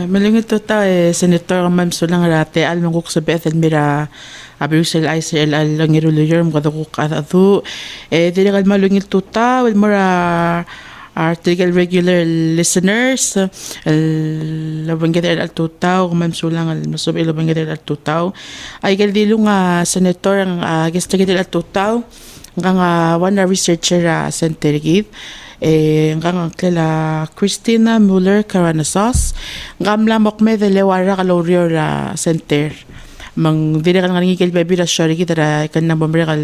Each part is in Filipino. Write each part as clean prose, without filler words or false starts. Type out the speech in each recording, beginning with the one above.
Malungit to ta Senator Ma'am Sulang Rate almang kuk sa Beth Mira Berius ICL lang iruluyor mo kadukuk atatu dili kal malungit to ta with more article regular listeners labang geder al tutaw Ma'am Sulang al masub labang geder al tutaw ay dilo nga senator ang guest geder al tutaw nga one researcher center gid ang kala CHRISTINA MULLER KARANASSOS ngamla mokme de lewara kalorior center mang dire kan ngigil baby ra shari kita kan na bombre kal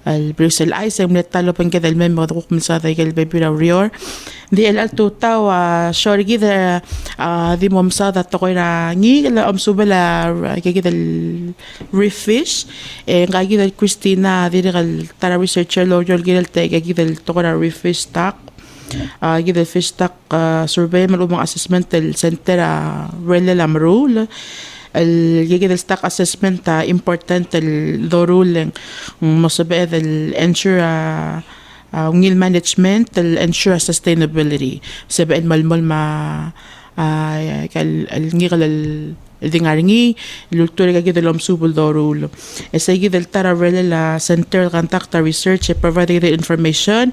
al Berius ay sa talo pang kita mem mo kuk sa kal baby ra rior di el alto taw shari kita di mom sa da to ra ngi la subala kita reef fish ngagi dal CHRISTINA dire kal tara researcher lorior gidal te kita to ra reef fish stock give the fish stock survey malubang assessment del center relalam rule el stock assessment important el dorul mosabe del ensure ngil management el ensure sustainability sabe malmol ma kal ngil dingaringi lulture kagi delom subul dorul esegi del tara la center contact research provide the information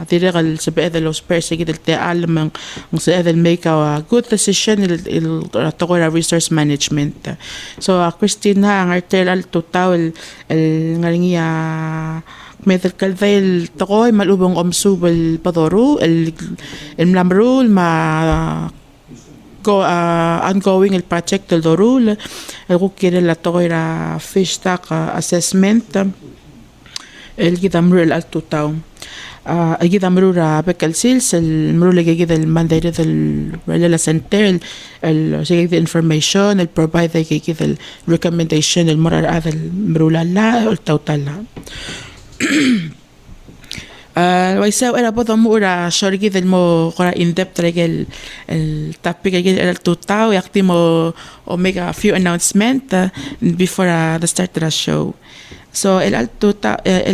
dire kal sabe de los persegi del te alam ng sa del make a good decision il tokora resource management so CHRISTINA ang artel al total el ngaringi Metal kalvail tokoy malubong omsubul padoru el mlamrul ma ongoing el project del dorul el kukire la toira fish stock assessment el gidamru el alto taw el gidamru ra bekal sils el mru le gid el mandate del la center el sige the information el provide the gid el recommendation el morar adel mru la el tawtala ويساو أنا بضم مورا شارجي ذا المو قرا in depth رجال التوبيك رجال التوتاو يقدموا omega few announcement before the start of the show. So el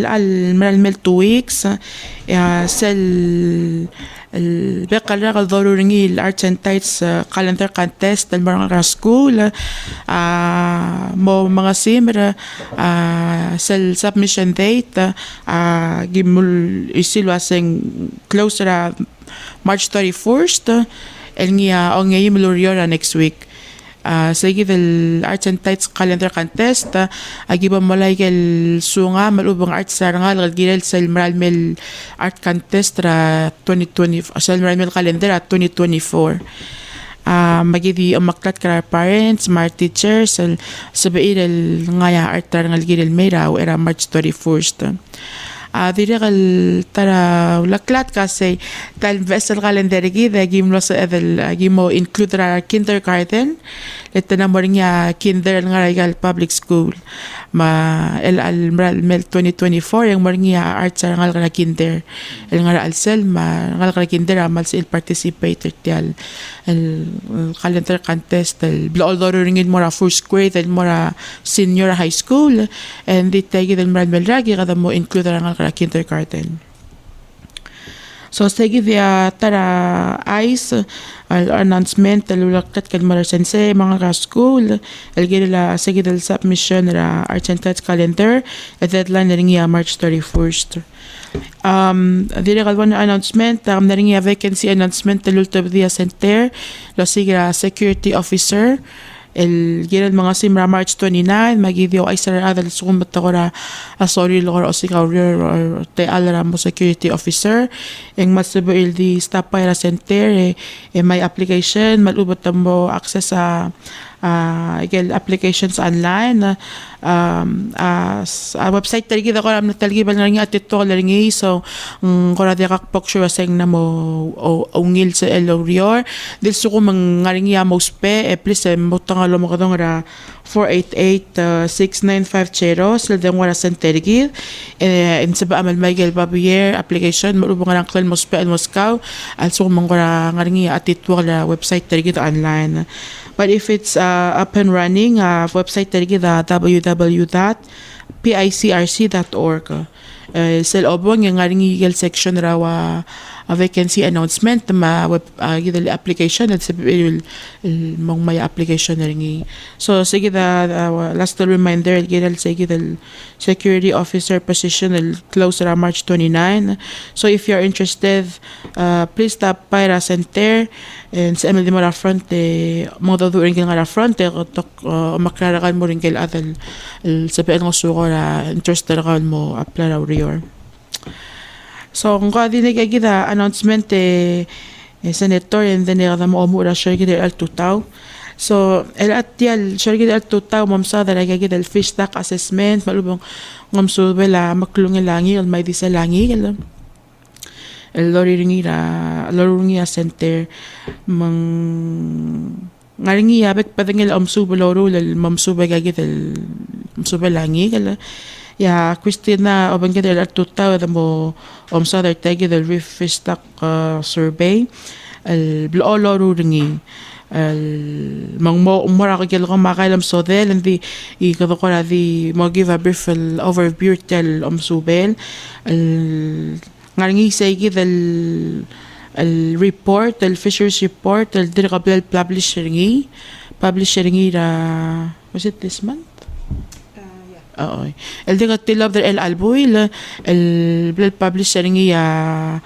المرة 2 weeks سل البقى الرجل ضروري الارتس اند تايتس calendar contest المرة school مو مغاسيمر سل submission date جيمول يسيلو اسين closer March 31st النيا اونغي ملوريورا next week sige del arts and tights calendar contest agiba malay kel sunga malubang arts sarangal gilel sa mel art contest ra 2020 sa mel calendar at 2024 magidi umaklat kara parents smart teachers sabail ngaya art tarangal gilel meraw era March 31st dire kal tara laklat kasi tal vessel calendar gida gimlo sa evel gimo include ra kindergarten letta na mo ringa kinder nga regal public school ma el mel 2024 yung mo ringa arts ngal kana kinder el nga al sel ma ngal kana kinder amal sa participate tial el calendar contest el blodoro ringin mo ra first grade el mo ra senior high school and they take el mel ragi kada mo include ra ngal kindergarten. So sige via tara ice announcement lulaktat kan mara sense mga school elgila sige del submission ra argentine calendar at deadline ringi March 31st. Dire kalwan announcement ringi vacancy announcement lultab dia center lo sige security officer el giran mga simra March 29 magidio ay sara adal sum batakora sorry lor o sikaw or te alara mo security officer eng masabo el di stop para center may application malubot mo access sa applications online website taligi da ko am taligi bal nga atito laringi so kora di kakpok siya seng na mo ungil sa elorior dil suko mangaringi mo spe please mo tangalo mo kadong ra 488-6950 sila din wala sa taligi in sa ba amal Miguel Babier application mo nga lang klan mo spe in Moscow also mangora ngaringi atito la website taligi da online. But if it's up and running, website taligi da www.picrc.org. Sa loob ng ngaring section raw a vacancy announcement ma gidali application at mong may application na rin. So sige da last reminder gidal sige dal security officer position close ra March 29. So if you're interested, please stop by ra center and sa MLD mo ra front mo dudurin kil nga ra front maklarakan mo rin kil atal sa PN suko ra interested ka mo apply ra rior. So kung kadinig kita announcement senator and then mo umura siya kita al tutaw. So atial siya kita al tutaw mamsa dala kita fish stock assessment malubong ngamso bela maklung langi al may di sa langi el loringi center mang ngaringi abek padangel amsu beloro lal mamsu bagagit el mamsu belangi kala ya Christina oban kita al tutaw mo sa der tagi del reef fish stock survey al blolo ringi al mangmo umara ka gel makailam so del and the ikadokora the mo give a brief overview tel subel al ngaringi say del al report al fishers report al dir qabel publishing ra was it this month. Oo. El diga tilab der el alboy el publisher niya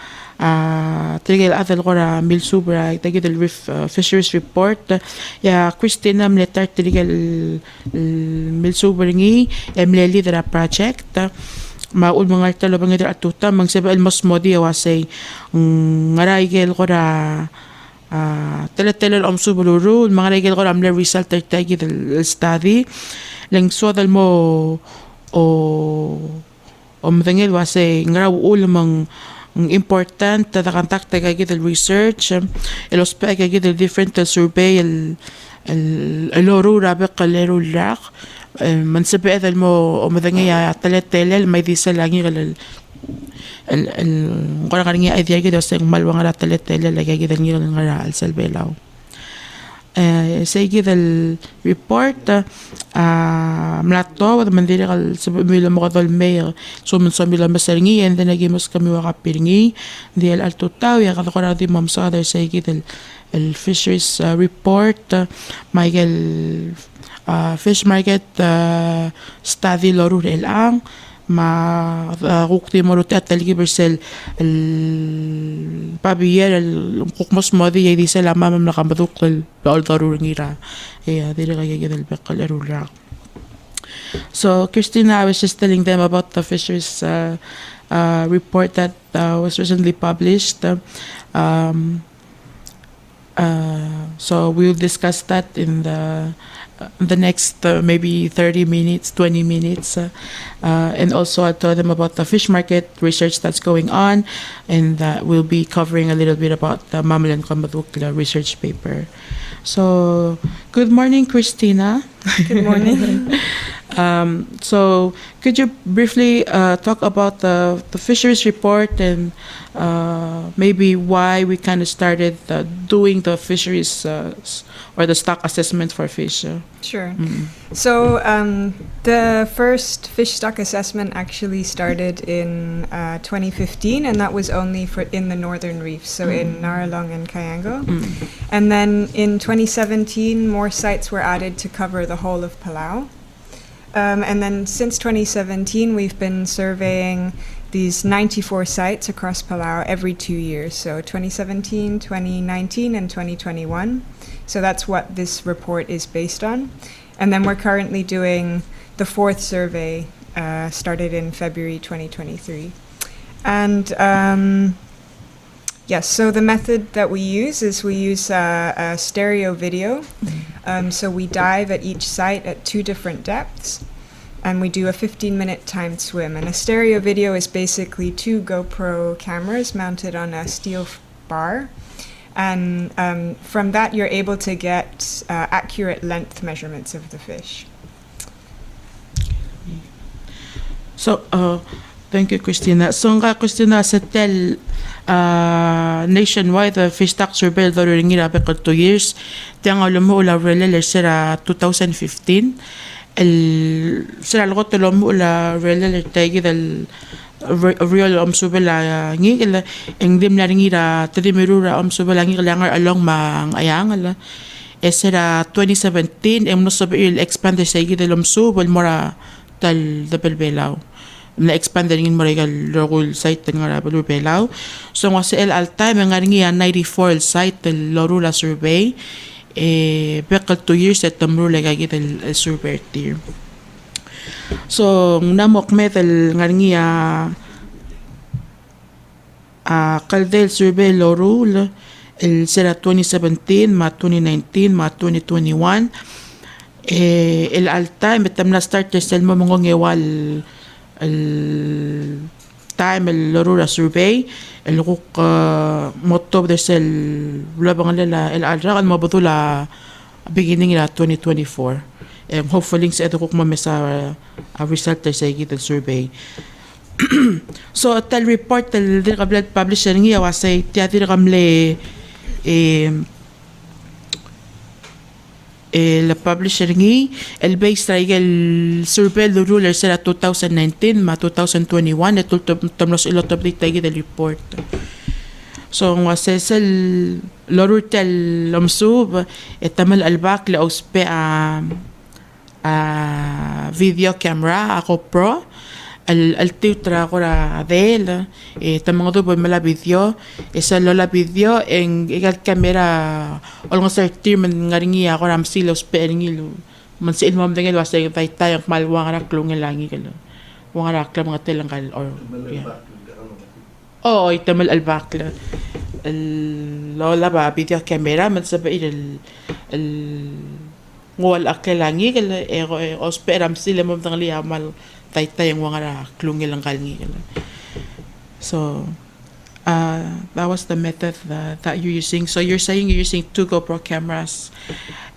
tigil atal gora mil subra tigil el fisheries report ya Christina mletar tigil mil subra ngi emleli dera project maul mga talo bang der atuta mang sebe el mas modi wasay ngaray gel gora tele subuluru mga regel gora amle result tigil el study lang suadal mo o mdengel wase ngraw ulamang important tatakantak kay gid research el ospek kay gid different survey el loro rabe qalero lak man sabi edal mo o mdengel talet may disa langi el kung nga idea gid sa malwang ra talet lagay gid ngil nga al selbelaw. Say el report mlato man diri kal sabila mo kadol mayor so man sabila masaringi and then nagimos kami wakapiringi di al tutaw ya kadokora di mom sa other say el fisheries report Michael fish market study loro ang ma rukti mo rote atalgi bersel el pabier el kukmos modi yedi sela mamam nakambaduk el baul darur ngira dili kaya gidel bekal erura. So Christina, I was just telling them about the fisheries report that was recently published. So we'll discuss that in the next maybe 30 minutes, 20 minutes. And also I told them about the fish market research that's going on, and we'll be covering a little bit about the Mamalan Kambadukla research paper. So, good morning, Christina. Good morning. So, could you briefly talk about the fisheries report and maybe why we kind of started doing the fisheries or the stock assessment for fish? Sure. So the first fish stock assessment actually started in 2015, and that was only for in the northern reefs, so in Naralong and Kayango. And then in 2017, more sites were added to cover the whole of Palau. And then since 2017, we've been surveying these 94 sites across Palau every 2 years, so 2017, 2019, and 2021. So that's what this report is based on. And then we're currently doing the fourth survey, started in February 2023. And Yes, so the method that we use is we use a stereo video. So we dive at each site at 2 different depths, and we do a 15-minute timed swim. And a stereo video is basically 2 GoPro cameras mounted on a steel bar. And from that, you're able to get accurate length measurements of the fish. So, thank you, Christina. So, nga, Christina, sa nationwide, the fish stock survey, the ringi rapi ko 2 years. Tiang alam mo, ula relele sira 2015. Sira lago tolo mo, ula relele tagi del real subela ngi ila dim na ringi ra tadimirura subela ngi langar along mang ayang ala. Sira 2017, no sabi expand sa igi del subel mora tal the belbelaw. Na-expand rin mo rin local site nga rabalo belaw. So nga sa al time nga rin 94 site lorula survey bekal 2 years at tamro lagay el survey tier. So namok metal nga rin kaldel survey lorul el sera 2017 ma 2019 ma 2021 el al time betam na start sel mo mongong ewal el time el lorura survey el ruk motob de sel labang la el alra al mabudula beginning la 2024 hopefully sa ruk mo mesa a result sa git el survey. So tel report el dirablet publisher ngi wasay tiatir kamle el publisher ngi el base try el survey the ruler sera 2019 ma 2021 et tamlos ilot update tagi del report. So nga sel lorur tel lomsub et tamal albak le ospe a video camera ako pro al tutra kora del tamang do mala video esa lola video en egal camera olong sa team ngaringi ako ram silos peringilu man sil mom dengel wasay tay tayang malwang ra klung langi kalo wang ra klam mga telang kal or oh itamal albakla lola ba video camera man sa el ngol akelangi kalo osperam sila mom dengli amal tay-tay ang wangara klungi lang kalngi. So that was the method that you're using. So you're saying you're using 2 GoPro cameras,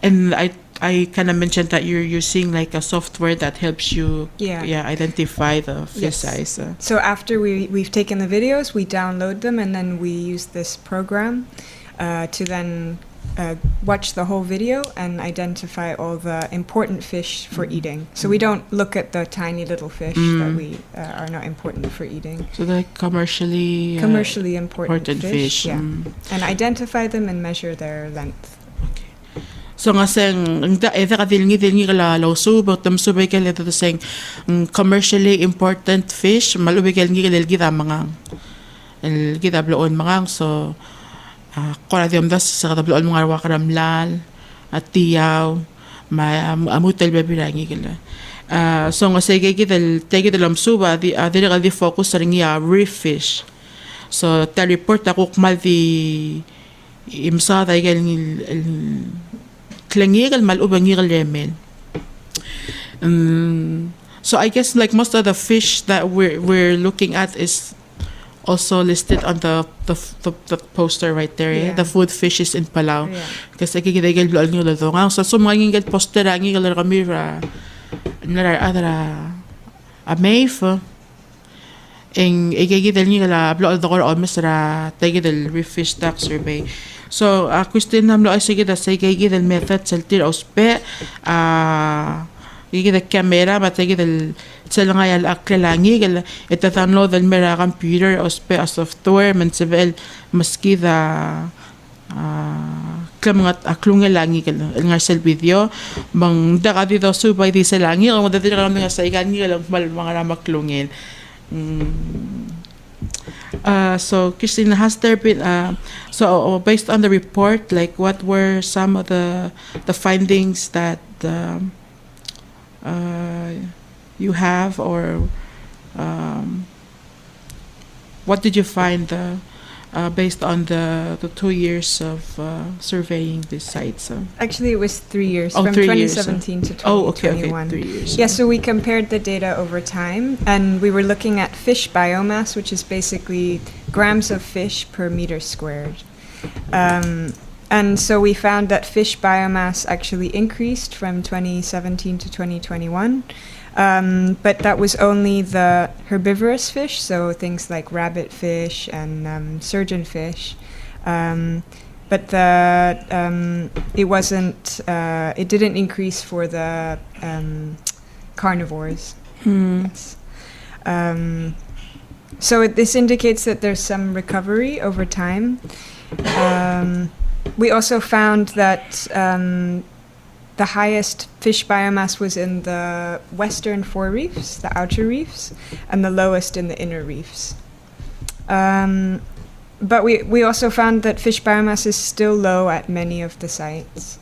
and I kind of mentioned that you're using like a software that helps you identify the fish size. So after we've taken the videos, we download them, and then we use this program to then watch the whole video and identify all the important fish for eating. So we don't look at the tiny little fish that we are not important for eating. So the commercially important fish. Yeah. And identify them and measure their length. Okay. So nga saying ka dilngi kala lauso but tam subay kala to saying commercially important fish malubay kala ngi gida mangang el gida bloon mangang. So kora diom das sa katabloon mga wakaramlal at tiyaw amutel babirangi kala. So nga say kaya lamsuba di focus sa ringi reef fish. So ta report ako kmal di imsa tayo klangir malubangir lemel. So I guess like most of the fish that we're looking at is also listed on the poster right there. Yeah. The food fishes in Palau. Kasi kikidagil bloal nyo lalo nga. So sumangin poster ang ngigal kami adara a mayf eng ikikidal nyo la bloal dokor almost ra tagidal reef fish stock survey. So Christina namlo ay sige da sa ikikidal method saltir ospe kikida camera matagidal salangay al aklalangi gal itatanlo dal mera computer ospe a software man sebel maski da klamangat aklunga langi gal nga sel video bang da dito subay di sa langi o madadira kami nga sa ikan gal mal mga maklungin. So Christina, has there been so based on the report, like what were some of the findings that you have, or what did you find based on the 2 years of surveying these sites. Actually, it was 3 years, Oh, from 3 years, 2017 to Oh, okay, 2021. 3 years. Yeah, so we compared the data over time, and we were looking at fish biomass, which is basically grams of fish per meter squared. And so we found that fish biomass actually increased from 2017 to 2021. But that was only the herbivorous fish, so things like rabbit fish and surgeon fish. But it wasn't. It didn't increase for the carnivores. Yes. So this indicates that there's some recovery over time. We also found that the highest fish biomass was in the western four reefs, the outer reefs, and the lowest in the inner reefs. But we also found that fish biomass is still low at many of the sites.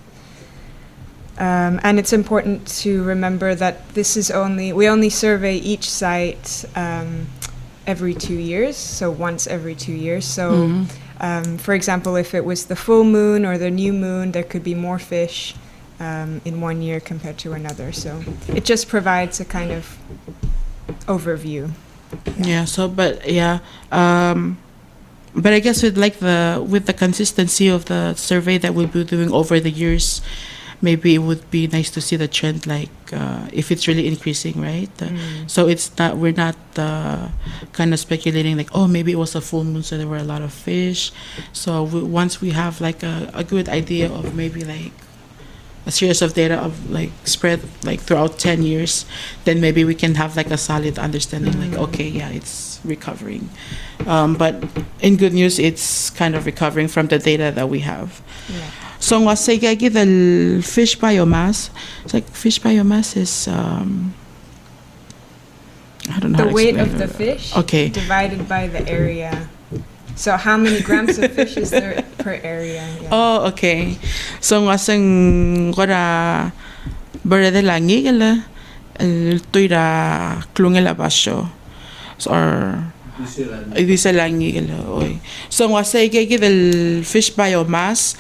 And it's important to remember that we only survey each site every 2 years, so once every 2 years. So, for example, if it was the full moon or the new moon, there could be more fish in 1 year compared to another. So it just provides a kind of overview. Yeah. But I guess with the consistency of the survey that we'll be doing over the years, maybe it would be nice to see the trend, if it's really increasing, right? So we're not kind of speculating maybe it was a full moon, so there were a lot of fish. So once we have a good idea of maybe a series of data of spread throughout 10 years, then maybe we can have a solid understanding it's recovering. But in good news, it's kind of recovering from the data that we have. Yeah. So nga say the fish biomass, fish biomass is I don't know the how to weight explain of the it. fish Okay. divided by the area. So how many grams of fish is there per area? Yeah. Oh, okay. So nga sang kora berede langi gala tuira klungela basyo. Or Dice langi gala oy. So nga say the fish biomass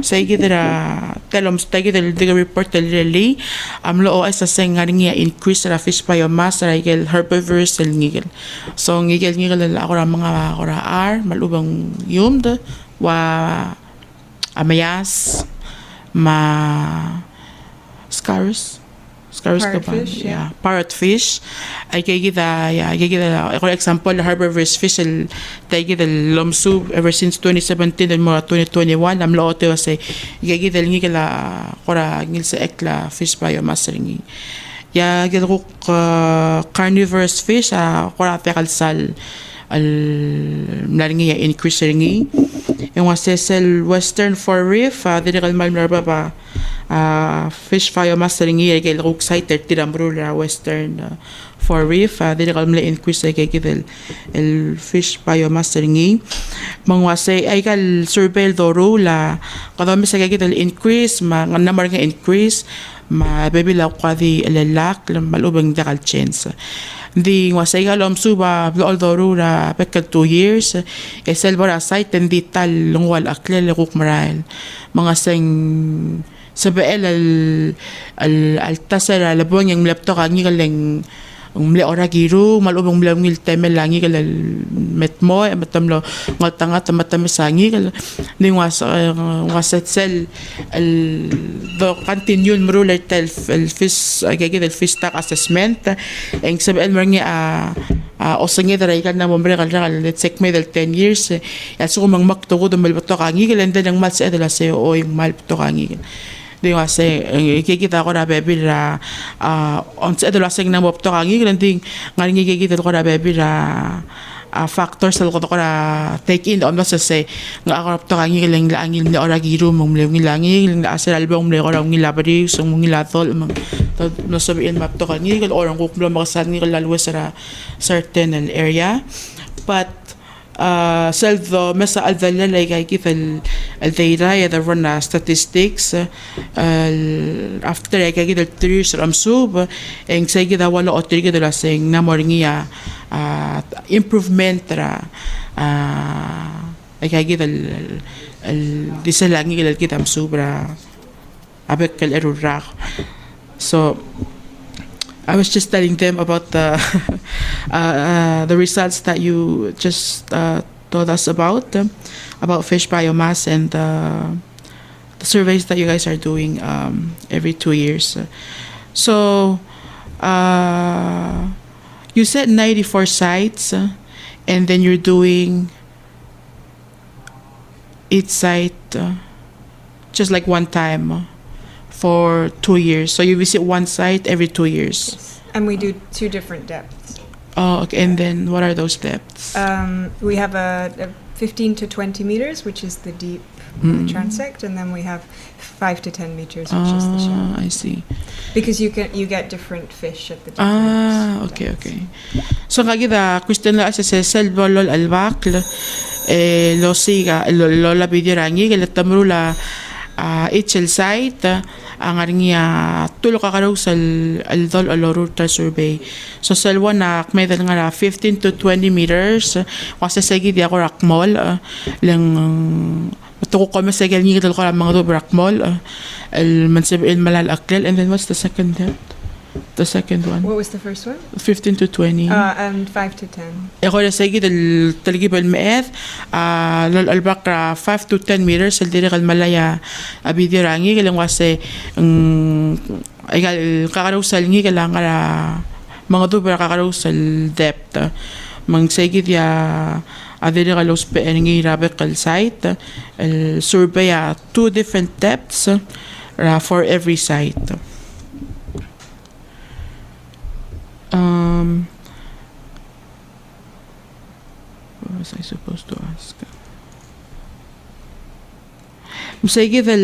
say gidra telom stagi del report lili amlo as sa ngaringia increase ra fish biomass ra gel herbivorous el ngigel. So ngigel la akora mga akora ar malubang yumd wa amayas ma scarus Parrotfish, yeah. Parrotfish. Ay kaya for example, herbivorous fish tay gida lomsu ever since 2017 and more 2021 am loote was kaya gida ngila kora ngil sa ekla fish biomass ringi. Ya gida ko carnivorous fish kora pekalsal al naringi increase ringi. Yung wasesel western four reef dili kalmal narba pa fish biomass ringi kay ruk site tiramro la western four reef dili kalmal increase kay kidel el fish biomass ringi mangwase ay kal survey doro la kadami sa kay kidel increase number nga increase baby la kwadi elelak malubang dakal chance di wasay kalom suba although ra pekal 2 years esel bara site and tal lungwal aklel kuk maral mga sing sabel al tasara labong yang laptop kangi kaleng mle ora giru malubong mle ngil temel langi kal metmo matamlo ngatanga tamatam sangi kal ning waset sel el do continue mruler tel el fish agagi del fish stock assessment eng sabel mernya osangi dara ikan na mombre kal let's check me del 10 years yaso mang makto do malbato kangi kal enden ang mas edela se o yung malbato kangi di wase kikita ko na baby ra on sa edolasing na mopto kangi granding ngaring kikita ko na baby ra factors sa ko na take in on sa say nga ako to kangi lang langil ni oragiro mong mleng langil nga asal albong mle ko ng labari so mong latol no sabihin map to kangi kal orang ko makasan ni lalwa sa certain area but seldo mesa aldala kay kita data the run statistics after kaya the 3 years sub ang say gida wala o tigid la sing na moringia improvement ra kaya gida disalangi gida kita subra abek kel erurrak. So I was just telling them about the results that you just told us about fish biomass and the surveys that you guys are doing every 2 years. So you said 94 sites, and then you're doing each site just like one time for 2 years. So you visit one site every 2 years. Yes. And we do 2 different depths. Oh, okay. And then what are those depths? We have a 15 to 20 meters, which is the deep transect, and then we have 5 to 10 meters, which is the shallow. I see. Because you get different fish at the different okay, depths. okay. So kagida Christina as se selvo lol albakl lo siga lo la bidirangi gel tamrula itchel site ang aringia tulo ka karaw sa aldol alorurta survey. So selwa na kmedal nga 15 to 20 meters kasi segi di ako rakmol lang matuko ko masagel ni ko mga do rakmol el mansib el malal aklel. And then what's the second depth? The second one. What was the first one? 15 to 20. And 5 to 10. Ako na sige del talgib al maeth lol albakra 5 to 10 meters el dire kal malaya abidirangi kelang wase ay kakarusal ngi kelang ara mga do para kakarusal depth mang sige dia adire kalos pe ngi rabe kal site el survey 2 different depths for every site. What was I supposed to ask? Sige, the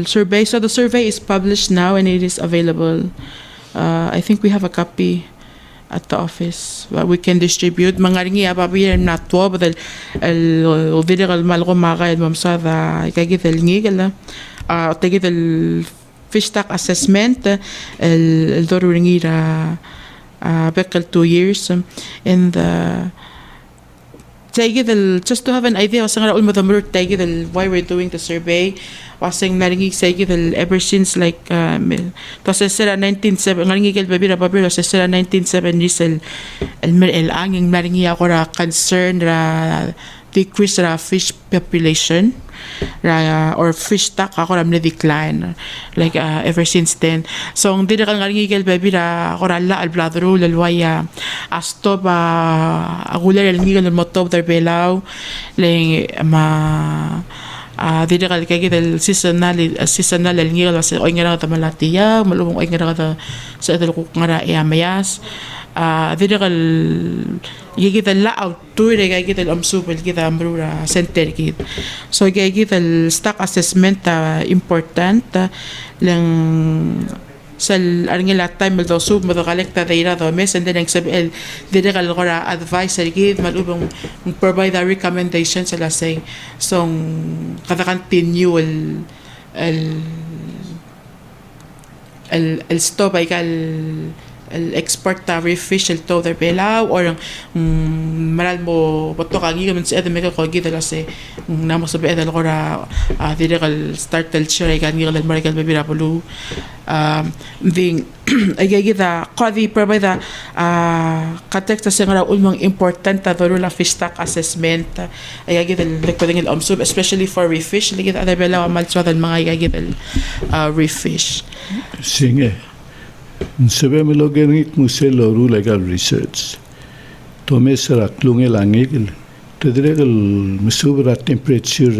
survey. So the survey is published now and it is available. I think we have a copy at the office that we can distribute. Mangaringi ababir natwo but el diral malgo maga el mamsada kagi del ngigala tagi del fish stock assessment el doruringira bekel 2 years and just to have an idea wasang raul madamur why we're doing the survey wasang naringi ever since like to sera 1970 naringi kel babira sera 1970 el anging naringi ako ra concern ra decrease ra fish population or fish stock ako ram na decline like ever since then. So ang dili kang ngigel baby ra ako ra la al bladro lalwaya asto ba agular el ngigel mo top der belaw leng ma dili kal kay del seasonal el ngigel sa oy ngara ta malatiya malubong oy ngara sa edel ko ngara mayas dili kal يجي لا أوتوري يجي الأمسوبل كده أمرورا سنتر كده so يجي الstock assessment important لأن سال أرجع time بدو سوب بدو غلق تديرا دو مس and then يكسب ديرا الغرا advice كده مالوبهم provide a recommendation سلا say so كذا continue ال stop يجي export fish el todo belaw or maral mo boto kagi man sa edme ko gida kasi namo sa bedal gora dire kal start tel chere kan gila marigal bebira pulu ding ay gida qadi provide katekta sengra ulmang important ta la fish stock assessment ay gida lekpedeng el omsub especially for reef fish gida ada belaw mal sa mga gida reef fish singe Sabi mo loganik mo sa loro legal research. Tome sa raklunge langigil. Tadregal masubra temperature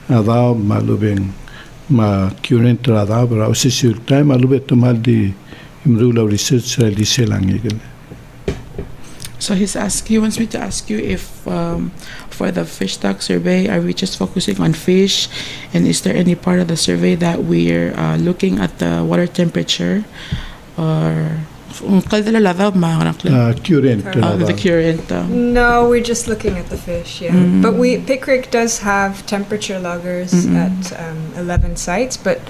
adaw malubeng ma current adaw para usisur time malube tomal di imrula research sa lise langigil. So he wants me to ask you if for the fish stock survey, are we just focusing on fish, and is there any part of the survey that we're looking at the water temperature or Kaldala ladaw mga current. the current. No, we're just looking at the fish, yeah. But Pickrick does have temperature loggers at 11 sites, but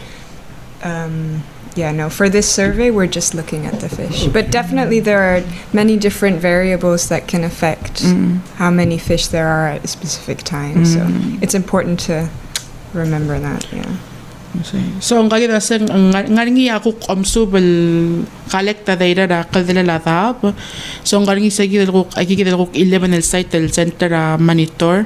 for this survey, we're just looking at the fish. But definitely there are many different variables that can affect how many fish there are at a specific time. So it's important to remember that, yeah. So ang kagita sang ngaringi ako amsubel collecta data da kadala latap. So ang ngaringi sa gidel ko 11 el site el center monitor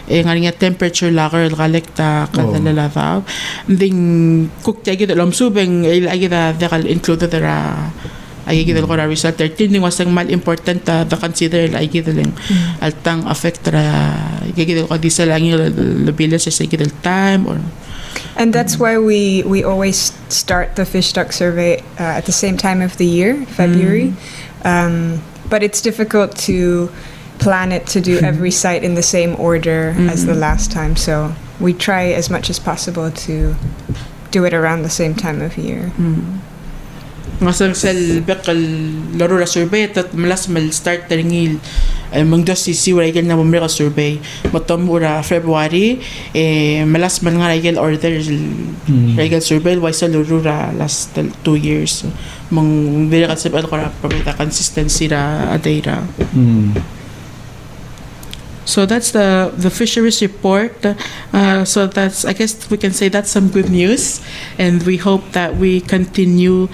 ngaringi temperature logger collecta kadala latap. Ding cook ta gidel amsubeng agida dekal included dera ay gidel ko result 13 ding wasang mal important the consider ay gidel altang affect ra gidel ko diesel lang yung bilas sa gidel time or. And that's why we always start the fish stock survey at the same time of the year, February. But it's difficult to plan it to do every site in the same order as the last time. So we try as much as possible to do it around the same time of year. Ngasang sel bekal laro la survey at malas mal start teringil mangdos si wala igel na bumreka survey matom ura February malas man nga igel order igel survey why sa laro ra last 2 years mang dira ka sabal ko ra pagita consistency ra data. So that's the fisheries report. So that's, I guess we can say that's some good news, and we hope that we continue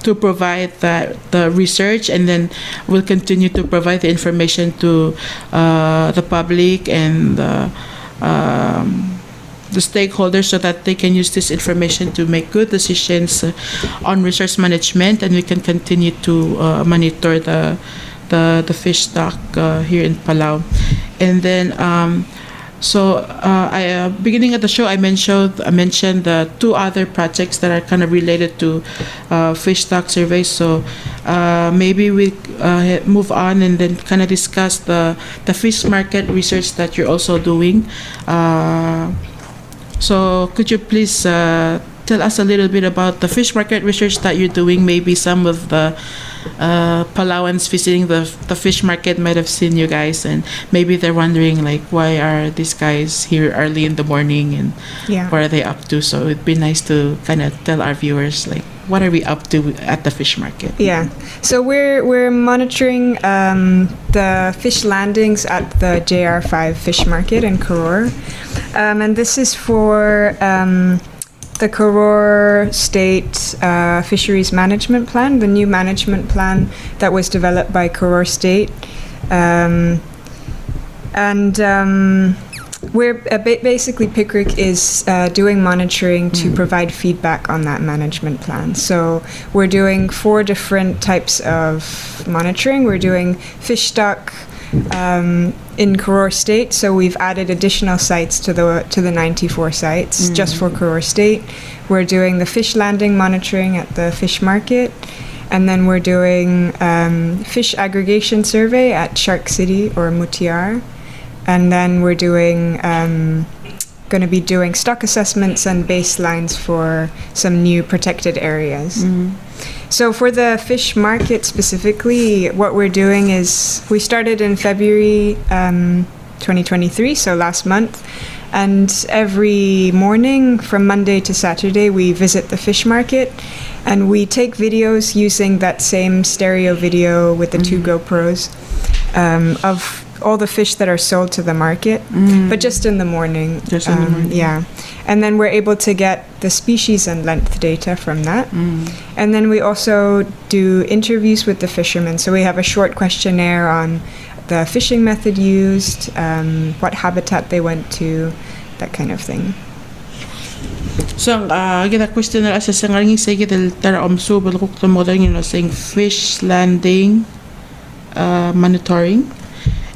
to provide the research, and then we'll continue to provide the information to the public and the stakeholders so that they can use this information to make good decisions on resource management, and we can continue to monitor the fish stock here in Palau. And then beginning of the show I mentioned the 2 other projects that are kind of related to fish stock surveys. So maybe we move on and then kind of discuss the fish market research that you're also doing. So could you please tell us a little bit about the fish market research that you're doing? Maybe some of the Palauans visiting the fish market might have seen you guys, and maybe they're wondering like, why are these guys here early in the morning and what are they up to? So it'd be nice to kind of tell our viewers like, what are we up to at the fish market? Yeah, so we're monitoring the fish landings at the JR5 fish market in Koror, and this is for the Koror State Fisheries Management Plan, the new management plan that was developed by Koror State. We're basically Pickrick is doing monitoring to provide feedback on that management plan. So we're doing 4 different types of monitoring. We're doing fish stock in Koror State, so we've added additional sites to the 94 sites just for Koror State. We're doing the fish landing monitoring at the fish market, and then we're doing fish aggregation survey at Shark City or Mutiar, and then we're doing going to be doing stock assessments and baselines for some new protected areas. So for the fish market specifically, what we're doing is we started in February 2023, so last month, and every morning from Monday to Saturday we visit the fish market, and we take videos using that same stereo video with the 2 GoPros of all the fish that are sold to the market, but just in the morning. Yeah. And then we're able to get the species and length data from that. And then we also do interviews with the fishermen. So we have a short questionnaire on the fishing method used, what habitat they went to, that kind of thing. So, kita question na asa sa ngaring sa kita tara omso balok to mo dang saying fish landing monitoring.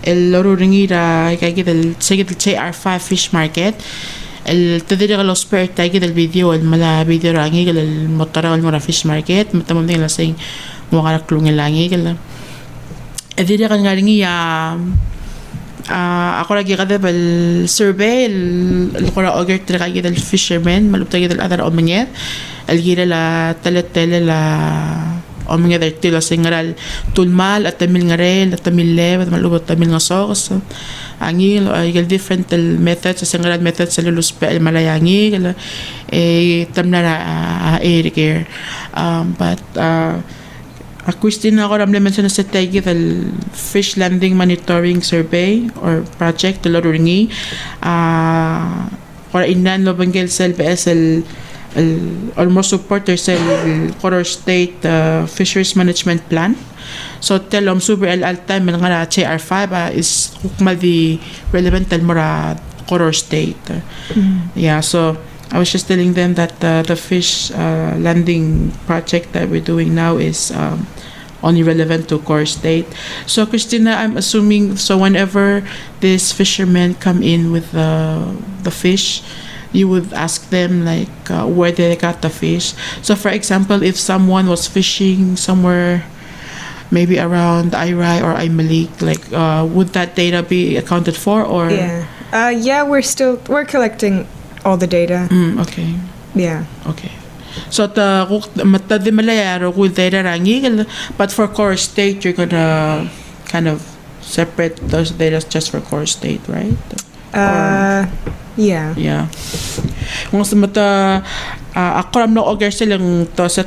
El loro ringira kay kita sa kita JR5 fish market. El tadiri ka los per tay kita video el mala video rangi el motora el mora fish market matamom ding la saying mo ka klung langi kala. Ediri ka ngaringi ako lagi kada bal survey el kora auger tra kagi del fishermen malup tagi del adar omenged el gira la tele la omenged del tilo singral tulmal at tamil ngarel at tamil lev at malubot tamil ngasos angil ay different el methods singral methods sa luluspe el malayangi tamnara air but Christina, ako ramle mention sa tagi the fish landing monitoring survey or project the loringi para inan lo bangel sa LPS almost supporter sa Coral State Fisheries Management Plan. So telom super al time nga CHR5 is hukmal the relevant mora Coral State. Yeah, so I was just telling them that the fish landing project that we're doing now is only relevant to Core State. So Christina, I'm assuming, so whenever these fishermen come in with the fish, you would ask them like where they got the fish. So for example, if someone was fishing somewhere maybe around Irai or Imalik, like would that data be accounted for or? Yeah, we're collecting all the data. Okay. Yeah. Okay. So the Malaya with data rangi, but for Core State you're gonna kind of separate those data just for Core State, right? Yeah. Yeah. Kung sa mata ako ram no oger silang to sa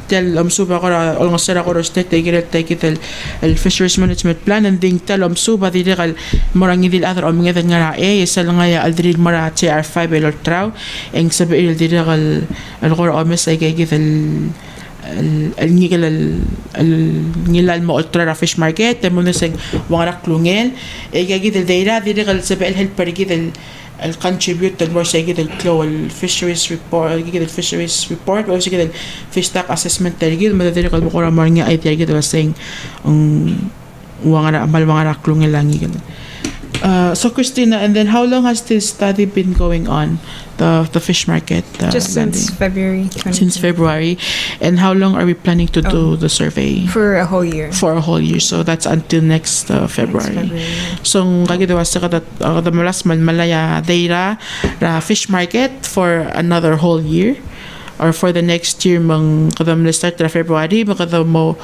tel suba ko ol nga sera Core State take it el fisheries management plan and ding tel suba di kal morangi dil other omnga nga sal nga ya aldrid mara CR5 el traw eng sabi il di kal el Core omes ay gigit el ngilal mo ultra fish market temo na sing wangara klungel ay gigit el data di kal sabi el help perigit el contribute more say el clo el fisheries report el fisheries report o say el fish stock assessment tergid madadiri kal bukora marnya ay tergid was saying wangara amal wangara klungel langi so Christina, and then how long has this study been going on, the fish market just since February 2020. Since February, and how long are we planning to do the survey? For a whole year. For a whole year, so that's until next February. So kagitawa sa kada malas malaya data ra fish market for another whole year, or for the next year mang kadam start ra February makadam mo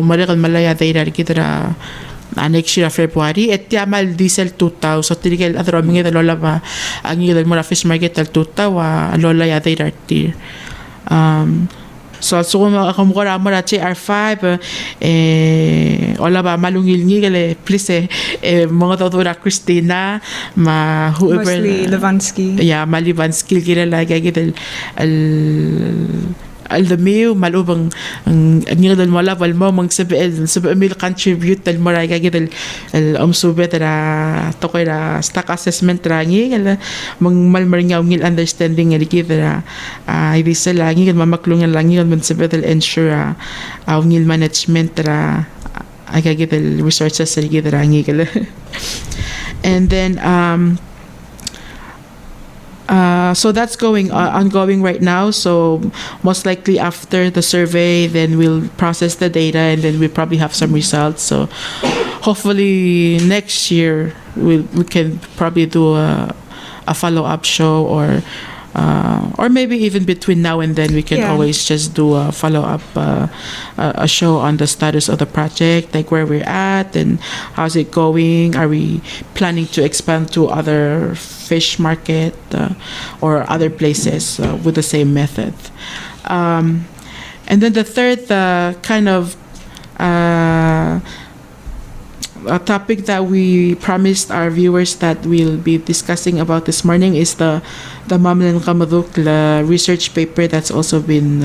malikal malaya data kita next year February et yamal diesel 2000 so tigel adro mingi da lola ba ang ilal mo fish market al 2000 lola ya data so ako mo ra mo ra CR5 ola ba malungil ngile please mga tawra Christina ma whoever mostly Levansky. Yeah, Malivansky kila lagi gid al damiw malubang ang ngidal mo level mo mang sabi mil contribute dal mo ra gid el umsube ra to koy ra stock assessment ra ngi mang malmar nga ngil understanding nga gid ra hindi sa langi mamaklungan langi man sabi dal ensure ngil management ra ay gid el resources sa gid ra ngi and then so that's ongoing right now. So most likely after the survey, then we'll process the data and then we probably have some results. So hopefully next year we can probably do a follow-up show or maybe even between now and then we can always just do a follow-up a show on the status of the project, like where we're at and how's it going. Are we planning to expand to other fish market or other places with the same method? And then the third kind of a topic that we promised our viewers that we'll be discussing about this morning is the Mamlan Kamaduk research paper that's also been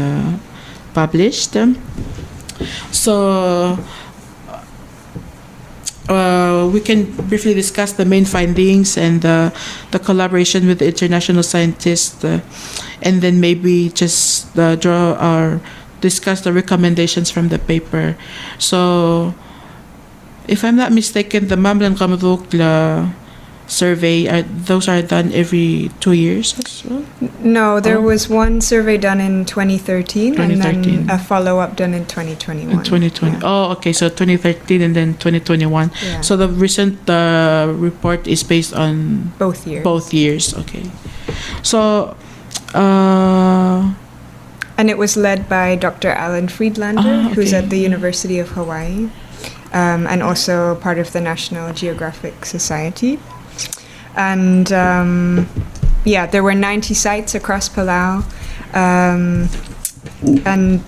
published. So we can briefly discuss the main findings and the collaboration with the international scientists, and then maybe just draw or discuss the recommendations from the paper. So if I'm not mistaken, the Mamlan Kamaduk survey, those are done every 2 years? as well? No, there Oh. was one survey done in 2013, and 2013. then a follow-up done in 2021. In 2020. Yeah. Oh, okay. So 2013 and then 2021. Yeah. So the recent report is based on Both years. both years. Okay. So, And it was led by Dr. Alan Friedlander, who's okay. at the University of Hawaii, and also part of the National Geographic Society. And there were 90 sites across Palau. And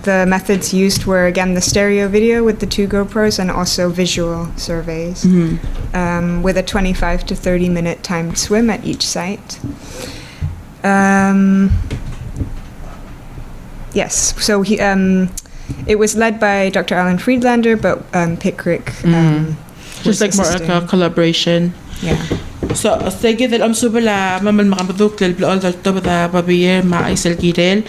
the methods used were, again, the stereo video with the 2 GoPros and also visual surveys with a 25 to 30 minute timed swim at each site. Yes, so it was led by Dr. Alan Friedlander, but Pickrick was just like more like a assisting. collaboration. Yeah. So, sige dal amsubala mamal makabudok lel blol dal tabada babiye ma isel gidel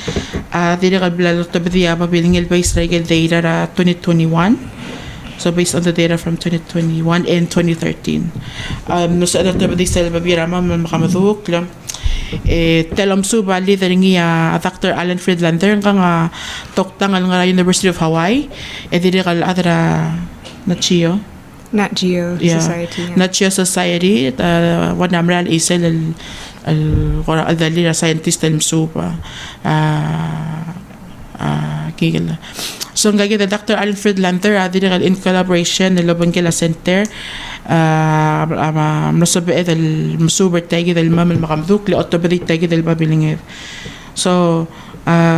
dili kal blal tabadiya babiling el base regel data 2021. So based on the data from 2021 and 2013. No sa adal tabadi sel babira mamal makamaduk lam telam suba leader niya Dr. Alan Friedlander nga toktangal nga University of Hawaii dili kal adra na chiyo. Nat Geo Yeah. Society. Yeah. Nat Geo Society ونعمل إيسال الدليل scientist المسوبة كيلا so nga kita Dr. Alan Friedlander in collaboration ng Lobangela Center nasabi المسوبة تاجي المام المقامدوك لأطبري تاجي المابلينيف so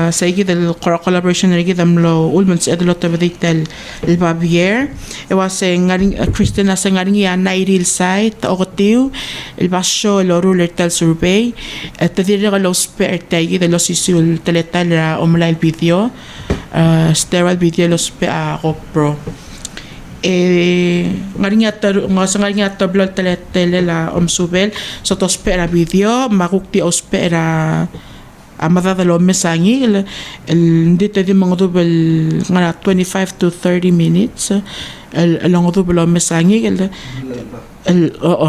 سيجد الcollaboration اللي جدا ملو أول من سأد لوتا بديت البابير واسين كريستينا سنغارين يا نايريل سايت أغتيو الباشو لورولر تال سوربي التدريج لو سبير تاجي لو سيسيو التلاتال أملا الفيديو sterile video لو سبير GoPro ngaring ya tablol tele la omsubel so to spera video makukti o spera amadada lo mesangi dito di mga dubel nga 25 to 30 minutes along dubel lo mesangi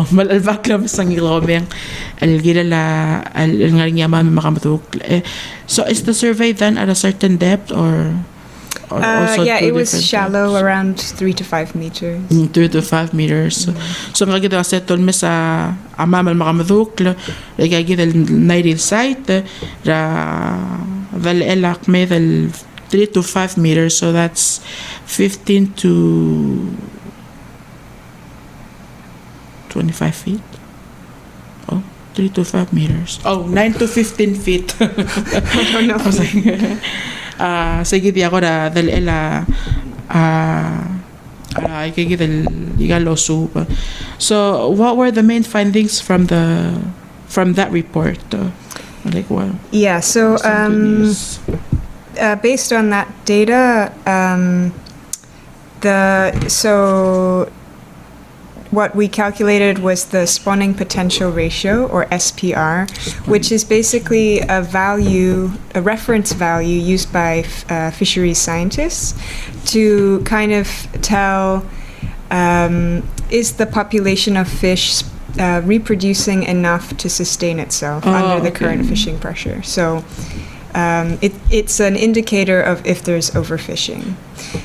malalbak lo mesangi lo meng gila la ngaring ya mami makamatuk so is the survey done at a certain depth or also Yeah, two it was different shallow, around 3 to 5 meters. 3 to 5 meters. So nga gida sa tol sa amamal makamaduk la gida nairil site ra dal elak me dal 3 to 5 meters, so that's 15 to 25 feet. Oh, 3 to 5 meters. Oh, 9 to 15 feet. I don't know. Sige di ako da dal ela ikigit igalo soup. So what were the main findings from that report? Like what? Yeah, so based on that data, what we calculated was the spawning potential ratio, or SPR, which is basically a reference value used by fisheries scientists to kind of tell is the population of fish reproducing enough to sustain itself under the current fishing pressure. So it's an indicator of if there's overfishing.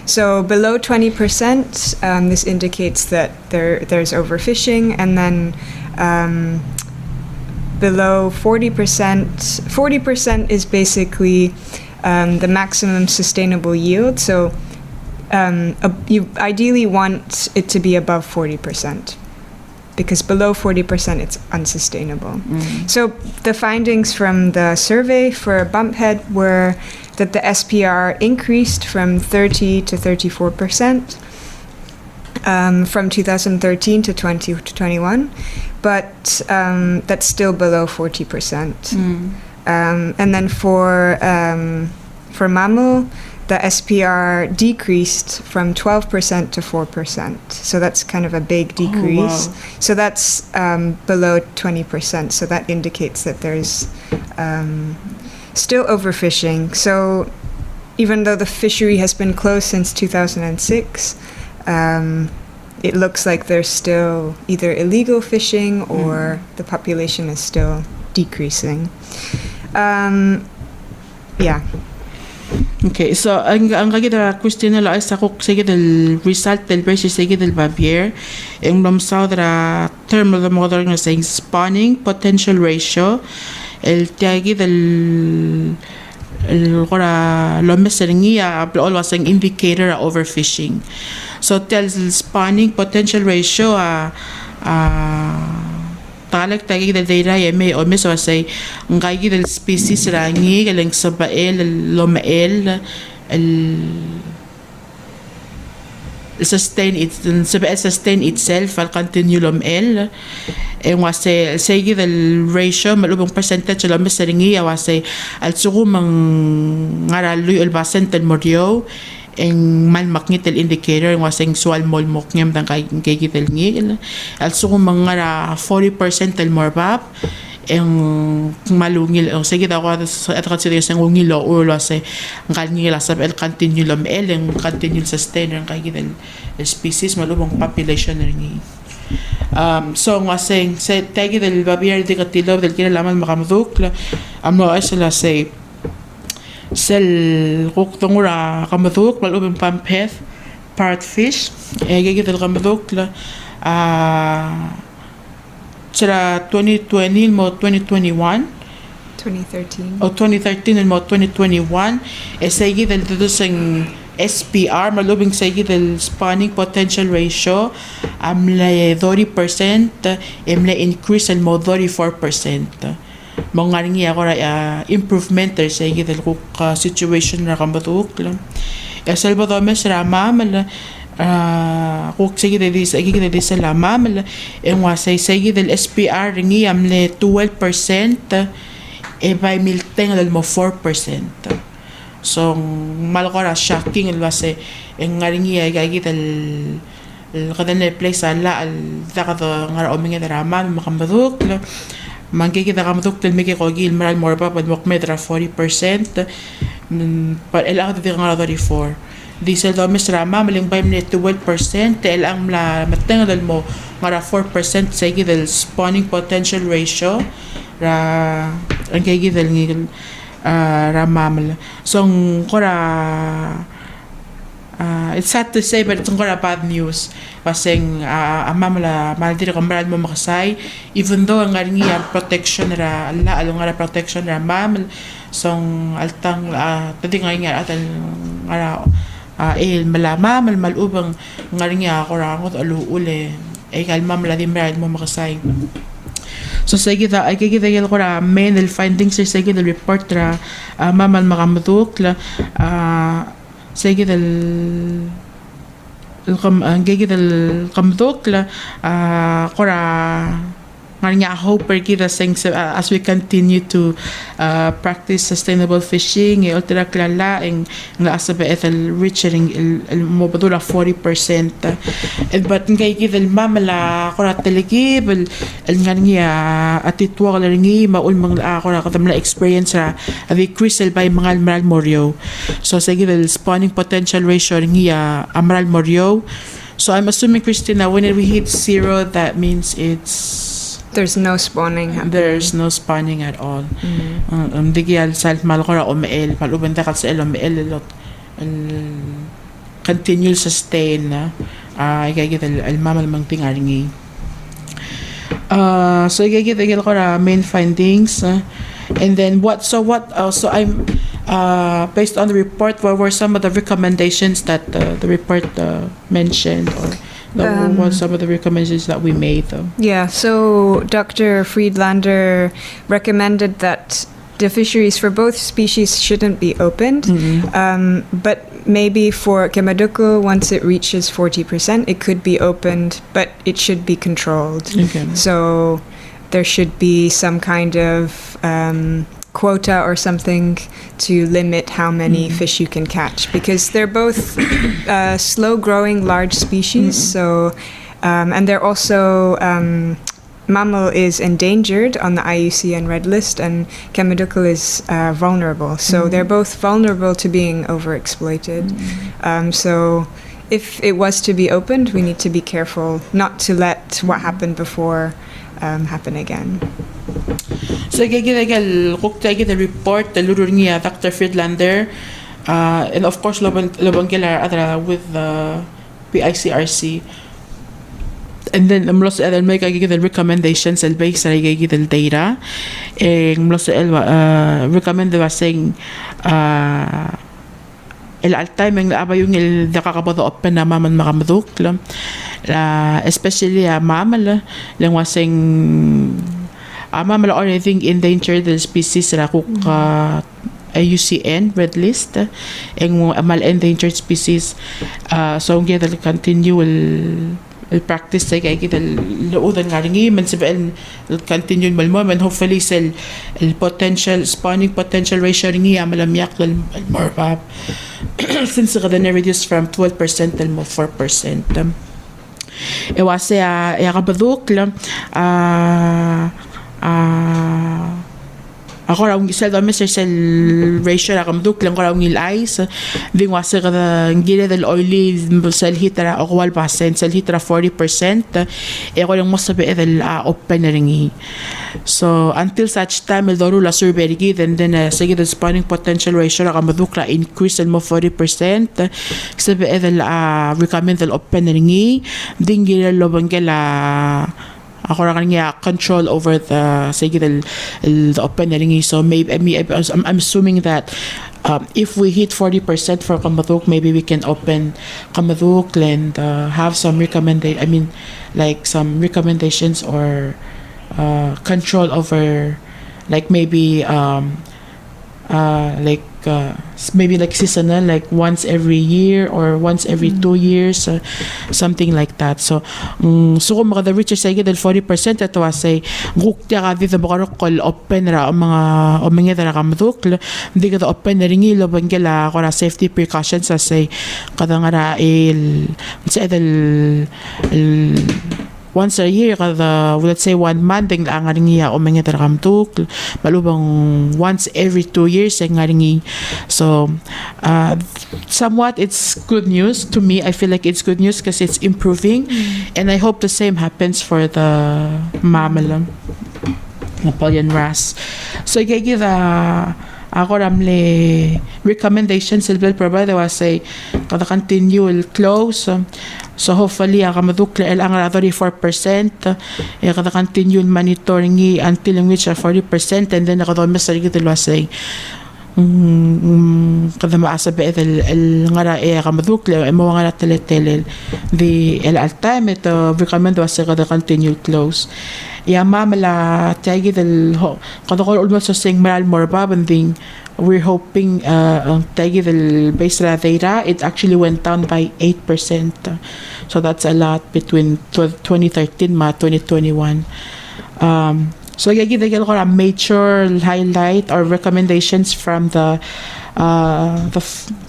So below 20%, this indicates that there's overfishing, and then below 40% is basically the maximum sustainable yield. So you ideally want it to be above 40%. Because below 40% it's unsustainable. So the findings from the survey for Bumphead were that the SPR increased from 30 to 34% from 2013 to 2021, but that's still below 40%. And then for mammal, the SPR decreased from 12% to 4%. So that's kind of a big decrease. Oh, wow. So that's below 20%. So that indicates that there's still overfishing. So even though the fishery has been closed since 2006, it looks like there's still either illegal fishing or the population is still decreasing. Yeah. Okay, so ang kagida Christina la isa ko sige del result del versus sige del Bavier ang lomsaw dra term of the model nga saying spawning potential ratio el tiagi del el kora lomeseringia always an indicator of overfishing. So tells spawning potential ratio talak tagi del data may o miso say ang kagi del species rangi galing sa bael lomael el sustain itself al continue lomel and was say del ratio malubong percentage lo meseringi was al sugo mang ngaralu el basentel morio en malmakngit el indicator was ang sual mol moknyam dang kay gitel ngil also kung mga 40% el morbap en malungil ang sige daw at consideration ng ngilo ulo sa ang ngila sa el continue lam el en continue sustain ang kay gitel species malubong population ringi so nga saying sa tagi del babier de katilo del kinalaman makamduk amno ay sila say sel kuktungura kamaduk malubing pampeth parrotfish gigit el kamaduk sira 2020 mo 2021 2013 o 2013 mo 2021 sige del dudusing SPR malubing sige del spawning potential ratio amla 30% amla increase el mo 34% mga ringi ako improvement sa igit ko situation na kambatuk lang Salvador mes rama mal ko sige de dis igit de sa mal en wa say del SPR ringi amle 12% by milteng del mo 4%. So malakora shocking el wase en ringi igit el kadan le place ala al dakado ngara ominga drama makambaduk mangkikita ka matuk del miki ko gil maral more pa pad mokmedra 40% pa el ang di nga 34 diesel do mes rama maling bay minute 12% el ang la matengal mo ngara 4% sa del spawning potential ratio ra ang kay del ngil ramamal so kora it's sad to say but it's ngora bad news paseng amamala maldir kamral mo makasay even though ang nga protection ra alla along nga protection ra mamal song altang tadi nga atan nga malama malubang nga ako ra ngot aluule kalma maladi maral mo makasay. So sige da ay kikita yel ko ra main el findings sige del report ra mamal makamutuk la sige del gigi del kamdok la kora nga hope kita things as we continue to practice sustainable fishing ultra klala ang asabe ethel reaching el mobadula 40% but ngay kita el mamala kora telegib el nga atitwa la ringi maul mang kora katamla experience ra the crystal by mangal maral morio so sige el spawning potential ratio ringi amral morio. So I'm assuming Christina when we hit 0 that means there's no spawning happening. There's no spawning at all. Digyal self malkora omel palubanda kat sa omel lot continue sustain na igagit al mamal mang tingaringi. So igagit ko ra main findings and then so I'm based on the report what were some of the recommendations that the report mentioned or what were some of the recommendations that we made though? Yeah, so Dr. Friedlander recommended that the fisheries for both species shouldn't be opened, but maybe for Kemaduko, once it reaches 40%, it could be opened, but it should be controlled. Okay. So there should be some kind of quota or something to limit how many fish you can catch, because they're both slow growing large species. So and they're also mammal is endangered on the IUCN Red List, and Kemaduko is vulnerable. So they're both vulnerable to being overexploited. So if it was to be opened, we need to be careful not to let what happened before happen again. So gagil kuk the report the lurur niya Dr. Friedlander and of course lobang gila adra with the PICRC. And then mlos el may gagil the recommendations el base sa gagil the data. Mlos el recommend the saying el time ang aba yung il nakakabado open na maman makamaduk especially mamal lang wasing mamal or anything endangered species ra kuk IUCN red list ang mal endangered species so ang gidal continue el practice say kay kita luudan nga ringi man sa el continue malmo man hopefully sel el potential spawning potential ratio ringi malamyak el more since the reduce from 12% till 4%. Ewase yakabaduk ako raw gisel do Mr. Cell ratio ra kamduk lang ko raw ngil ice ding wase ka ngile del oily sel hitra o wal pasen sel hitra 40% ko lang mo sabi del open ringi so until such time el doru la survey then sige the spawning potential ratio ra kamduk la increase mo 40% sabi del recommend del open ringi ding gile lo bangela ako ra kanya control over the sige the open ringi so maybe I'm assuming that if we hit 40% for Kamaduk maybe we can open Kamaduk and have some some recommendations or control over like maybe maybe like seasonal like once every year or once every 2 years something like that so kung mga the richer say del 40% ito say gukta ka dito bakarokol open ra o mga dara kamaduk hindi ka open na ringi lo bangela ko safety precautions say kada nga sa once a year kada let's say 1 month ang ngaringi o mga taramtuk malubang once every 2 years ang ngaringi so somewhat it's good news to me. I feel like it's good news because it's improving and I hope the same happens for the mammal Napoleon wrasse so gigi ako ramle recommendations will provide was say kada continue will close so hopefully akamadukla ang 34% kada continue monitoring until which 40% and then nakadome sa gid was say kada maasa ba el ngara akamadukla mo nga teletel the al time ito recommend was kada continue close mamala tagi del kada ko almost saying maral more babanding we're hoping tagi del base data it actually went down by 8% so that's a lot between 2013 ma 2021 so gagi ko a major highlight or recommendations from the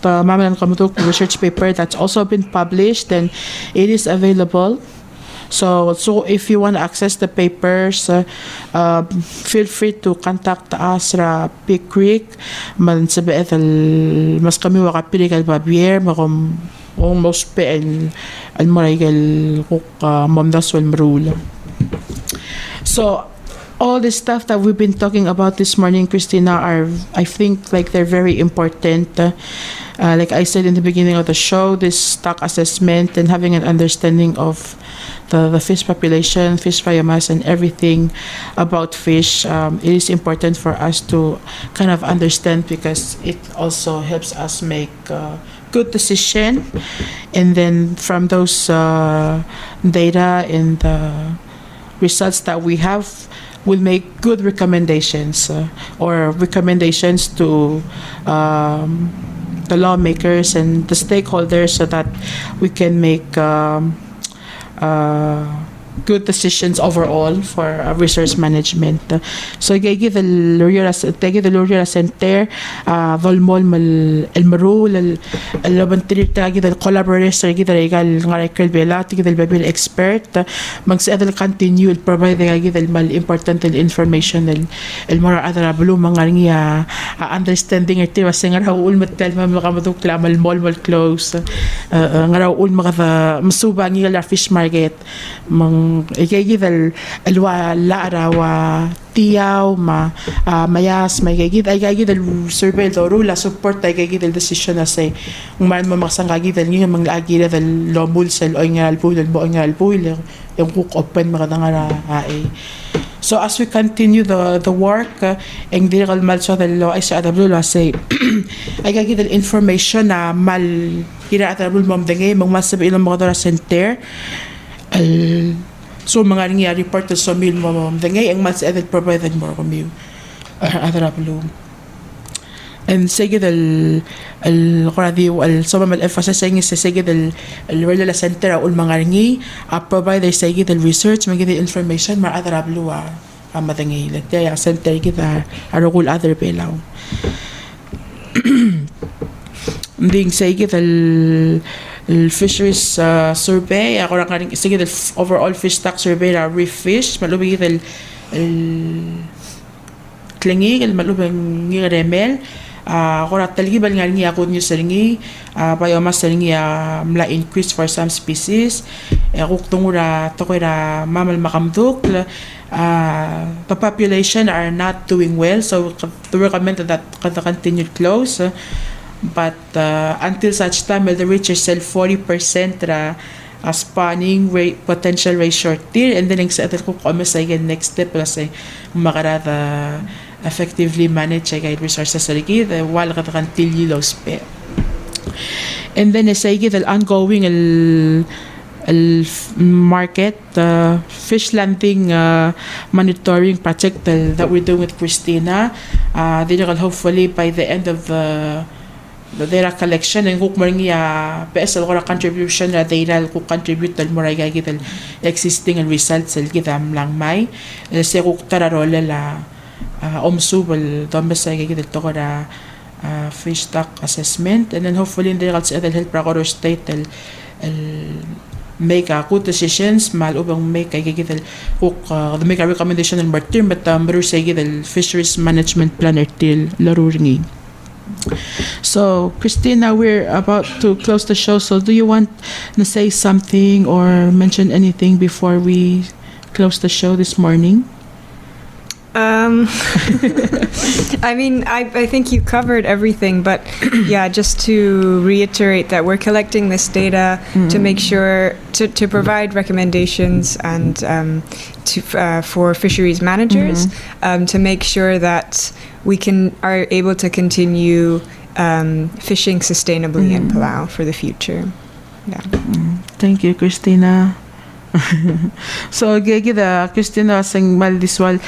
Mamalan Kamutuk research paper that's also been published and it is available. So if you want to access the papers, feel free to contact us ra Big Creek man sa mas kami wakapili kal babier makom almost pe al maraygal kuk mamdas wal marula. So all the stuff that we've been talking about this morning, Christina, are I think like they're very important. Like I said in the beginning of the show, this stock assessment and having an understanding of the fish population, fish biomass, and everything about fish, it is important for us to kind of understand because it also helps us make good decision. And then from those data and the results that we have, we'll make good recommendations or recommendations to the lawmakers and the stakeholders so that we can make good decisions overall for resource management. So gigi the lawyer center volmol mal el marul el labantri tagi the collaborators gigi the regal ngarekel bela tigi the babil expert magsa the continue provide gigi the mal important information el mara adra blu mangaringia understanding iti waseng raw ul matel mamaduk lamal mall close ngaraw ul makata masuba ngi la fish market mang ikagid alwa lara wa tiyaw mayas may kagid al survey do rula support ay kagid al decision na say man mamaksan kagid al nga mga agida dal lomul sel oy nga alpuil mo nga alpuil yung cook open makadangara ay. So as we continue the work, ang digital malso del law ay sa adablo la say ay kagid al information na mal kira adablo mom dengay mga masabi ilang mga dora center so mga nga report sa mil mom dengay ang mas edit provided more kami adablo. And sige del quradi al so mal emphasis saying is sige del wala la center ul mga ngi provide sige del research mga information ma adrablu matangi let ya center kita arugul other pelaw ding sige del fisheries survey ako ra kaning sige del overall fish stock survey ra reef fish malubi del klingi malubang ngi remel kora talgibal nga ngi ako nyo sa ngi biomass sa ngi mla increase for some species kuk tungura tokoira mamal makamduk the population are not doing well so to recommend that continued close but until such time will the reaches sell 40% spawning rate potential rate short tier and then sa atin kung again next step kasi makarata effectively manage ay resources sa ligid wala ka kan tililo spe and then sa ligid al ongoing al market fish landing monitoring project that we're doing with Christina digital hopefully by the end of the data collection and kung maringi PSL ko contribution na data kung contribute dal moray gagit existing and results sa ligid lang may sa kung tararole la omsubal dombes ay gagit to ko na fish stock assessment and then hopefully in the results it'll help Proctor State make good decisions mal ubang make ay gagit the make a recommendation and term but Bruce ay gagit fisheries management plan til laruringi. So Christina, we're about to close the show, so do you want to say something or mention anything before we close the show this morning? I mean, I think you covered everything, but yeah, just to reiterate that we're collecting this data to make sure to provide recommendations and for fisheries managers to make sure that we are able to continue fishing sustainably in Palau for the future. Yeah. Thank you, Christina. So gagida Christina sang mal diswal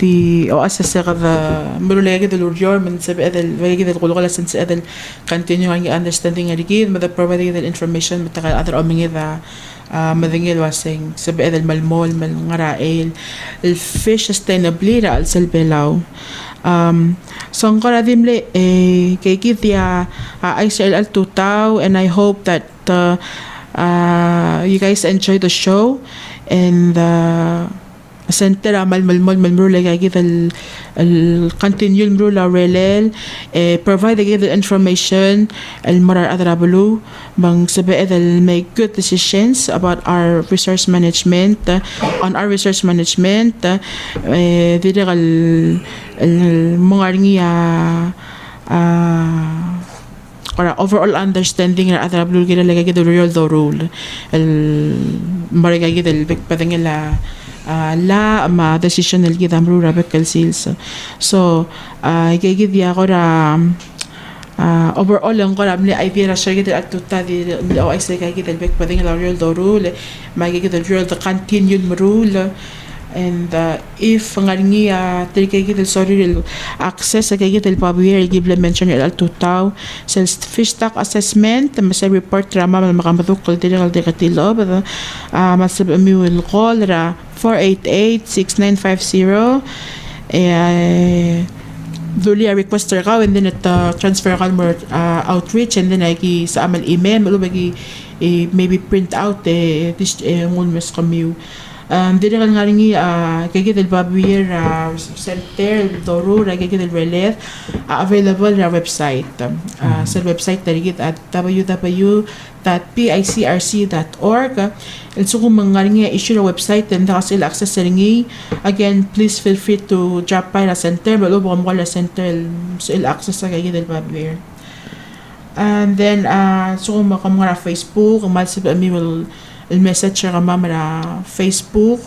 di o asasa kada mululay gid luryor man sabi adal gagid kulukala sin sa adal continue ang understanding gid mada providing the information mata other oming da madingil wasing sabi adal malmol mal ngarael el fish sustainably ra al salbelaw so ang karadimle gagid ya ICL al tutaw and I hope that you guys enjoy the show and center malmul like gid al continue mrula relel provide gid information al marar adrabulu bang sabi edal make good decisions about our resource management on our resource management digital mga or overall understanding na atrablo gila lagay gid real the rule el marigay gid el padang la ma decision el gid amru rabekal sales so gid ya ko ra overall ang ko ramli idea ra share gid at tuta di o ay say gid el padang la real the rule may gid el real the continued rule and if ngaringi trikay gid sorry access sa gid el pabuyer give mention el tutaw sa fish stock assessment mas report ra makamaduk kal digital dekatilo masab mi el call ra 488-6950 duli a requester ka and then at transfer ka more outreach and then ay sa amal email malubagi maybe print out this ngun mes kami Dili kan nga ringi kagit el babir center doru ra kagit el relief available ra website. Sa website tarigit at www.picrc.org. And so kung mga ringi issue ra website and kasi il access sa ringi, again please feel free to drop by ra center malubo mo ra center so il access sa kagit el babir. And then so kung mga Facebook mi will message ka mamara Facebook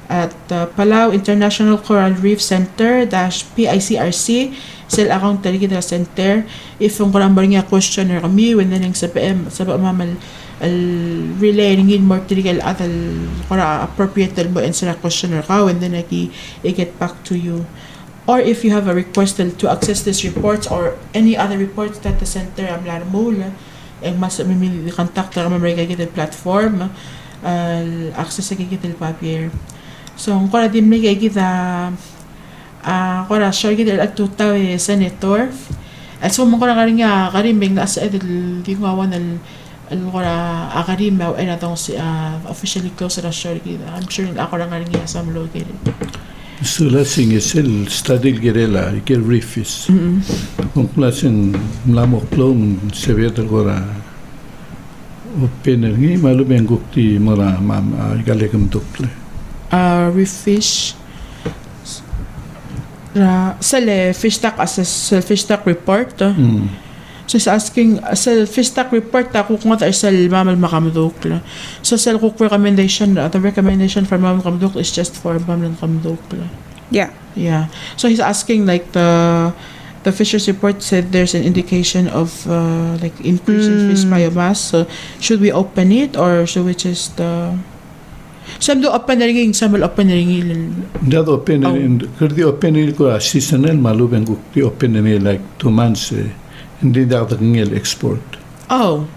at Palau International Coral Reef Center -PICRC sel account tali kita center if yung kurang nga question or kami when then sa PM sa mamal relay ringin more trigal at kura appropriate mo answer question or ka when then I get back to you. Or if you have a request to access these reports or any other reports that the center amlar mo mas contact ka mamay kagit platform access sa kagit papier. So kung din may kagita kung share kita at tutaw senator at so mo kung nga karimbing na sa di ko awan akarim ay natong si officially close na share kita. I'm sure ako lang nga sa located. So lasing esel study gerela ke reefis. Kung klasen mlamok plom seveta gora open ngi malu benguk ti mara mam galekam tukle. Reef fish fish stock assess fish stock report. So is asking sa fish stock report kung nga sa mamal makamdukla. So sa recommendation the recommendation for mamal makamdukla is just for mamal makamdukla. Yeah. So he's asking like the fisheries report said there's an indication of like increase in fish biomass. So should we open it or should we just some do open na rin some will open na rin That open kurdi open ko seasonal malu benguk ti open ni like 2 months hindi dapat ngel export. Oh,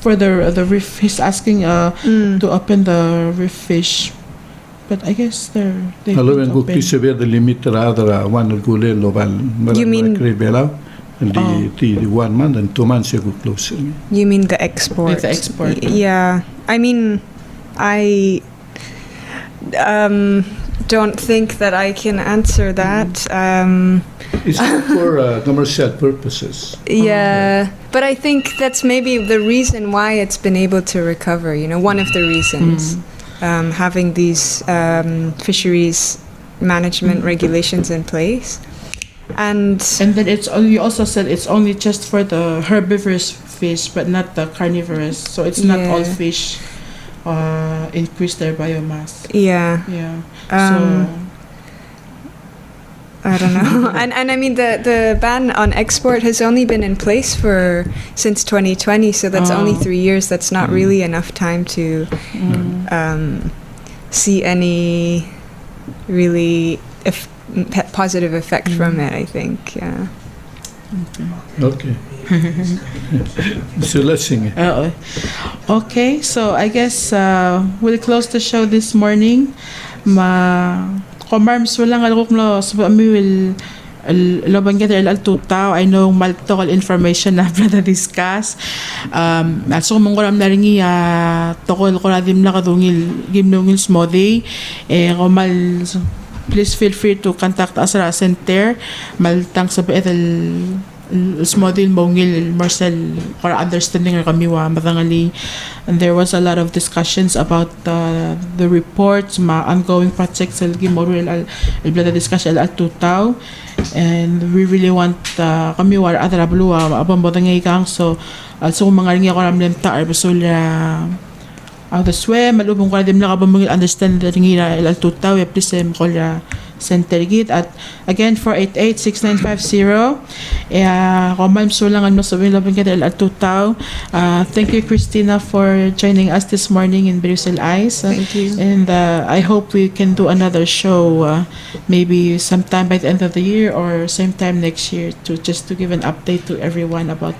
for the reef, he's asking to open the reef fish, but I guess they Malu benguk ti severe the limit rather one gule local. You mean the 1 month and 2 months you go close. You mean the export? The export. Yeah. I mean, I don't think that I can answer that. It's for commercial purposes. Yeah, but I think that's maybe the reason why it's been able to recover. One of the reasons, having these fisheries management regulations in place, and then you also said it's only just for the herbivorous fish, but not the carnivorous. So it's not all fish increase their biomass. Yeah. So I don't know. and I mean the ban on export has only been in place since 2020, so that's only 3 years. That's not really enough time to see any really positive effect from it, I think. Yeah. Okay. So let's sing it. Okay, so I guess we'll close the show this morning. Komarms wala nga ko so we will lobang kita al tutaw. I know multiple information na brother discuss. At so mong koram na rin tokol ko na dim na kadungil gimnungil smoothie. Komal please feel free to contact us at center maltang sa betel smoothie mongil Marcel for understanding kami wa matangali. And there was a lot of discussions about the reports ongoing projects lagi mo real blada discussion al tutaw, and we really want kami wa other abluwa abang botangay kang so mga ringi ko ramlem ta arbasula the swim malubong ko dim na kabang understand the ringi al tutaw please ko center git at again 488-6950 komal sulangan mo sa labing kita al tutaw. Thank you Christina for joining us this morning in Berius Eyes. Thank you. And I hope we can do another show maybe sometime by the end of the year or same time next year to give an update to everyone about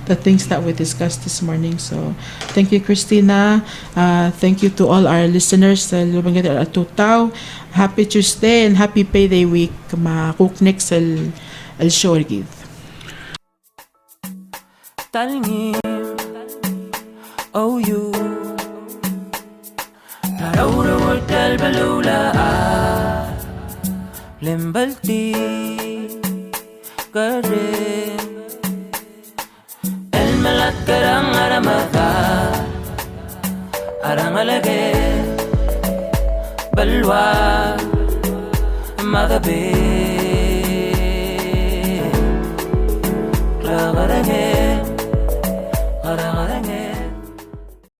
the things that we discussed this morning. So thank you Christina. Thank you to all our listeners sa labing kita al tutaw. Happy Tuesday and happy payday week. Ma-cook next al show give. Talingin, oh you, naraw-raw البلولة لمبلتي قرين الملك كرم رمضا أرملك بلوى ماذا بي غرغرني غرغرني